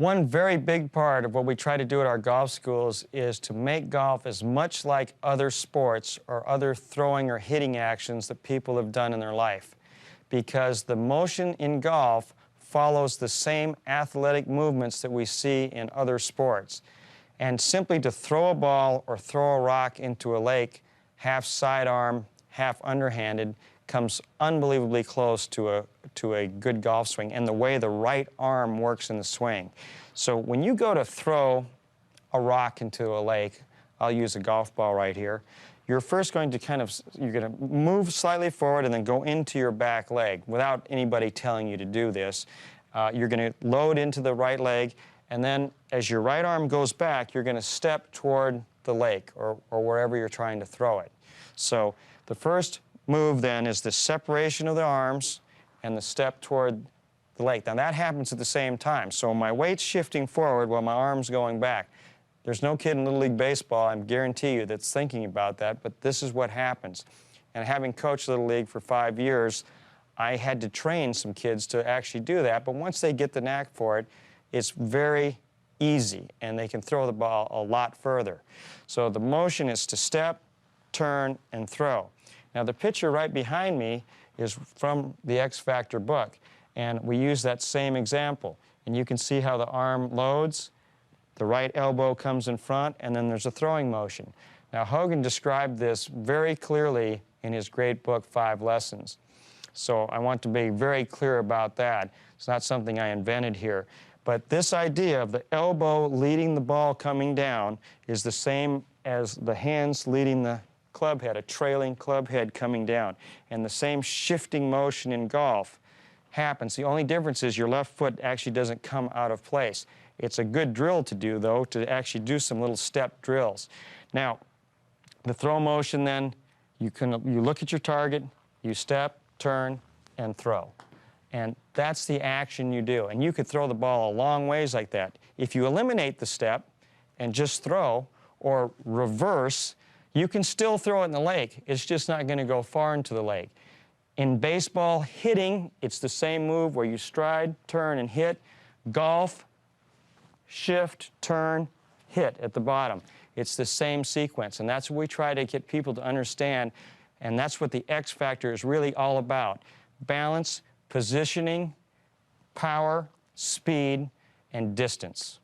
One very big part of what we try to do at our golf schools is to make golf as much like other sports or other throwing or hitting actions that people have done in their life. Because the motion in golf follows the same athletic movements that we see in other sports. And simply to throw a ball or throw a rock into a lake, half sidearm, half underhanded, comes unbelievably close to a good golf swing and the way the right arm works in the swing. So when you go to throw a rock into a lake, I'll use a golf ball right here, you're first going to you're going to move slightly forward and then go into your back leg without anybody telling you to do this. You're going to load into the right leg, and then as your right arm goes back, you're going to step toward the lake or wherever you're trying to throw it. So the first move then is the separation of the arms and the step toward the lake. Now that happens at the same time. So my weight's shifting forward while my arm's going back. There's no kid in Little League Baseball, I guarantee you, that's thinking about that, but this is what happens. And having coached Little League for 5 years, I had to train some kids to actually do that, but once they get the knack for it, it's very easy, and they can throw the ball a lot further. So the motion is to step, turn, and throw. Now the picture right behind me is from the X-Factor book, and we use that same example. And you can see how the arm loads, the right elbow comes in front, and then there's a throwing motion. Now Hogan described this very clearly in his great book, 5 Lessons. So I want to be very clear about that. It's not something I invented here. But this idea of the elbow leading the ball coming down is the same as the hands leading the club head, a trailing club head coming down. And the same shifting motion in golf happens. The only difference is your left foot actually doesn't come out of place. It's a good drill to do, though, to actually do some little step drills. Now, the throw motion then, you look at your target, you step, turn, and throw. And that's the action you do. And you could throw the ball a long ways like that. If you eliminate the step and just throw or reverse, you can still throw it in the lake. It's just not going to go far into the lake. In baseball, hitting, it's the same move where you stride, turn, and hit. Golf, shift, turn, hit at the bottom. It's the same sequence, and that's what we try to get people to understand, and that's what the X Factor is really all about. Balance, positioning, power, speed, and distance.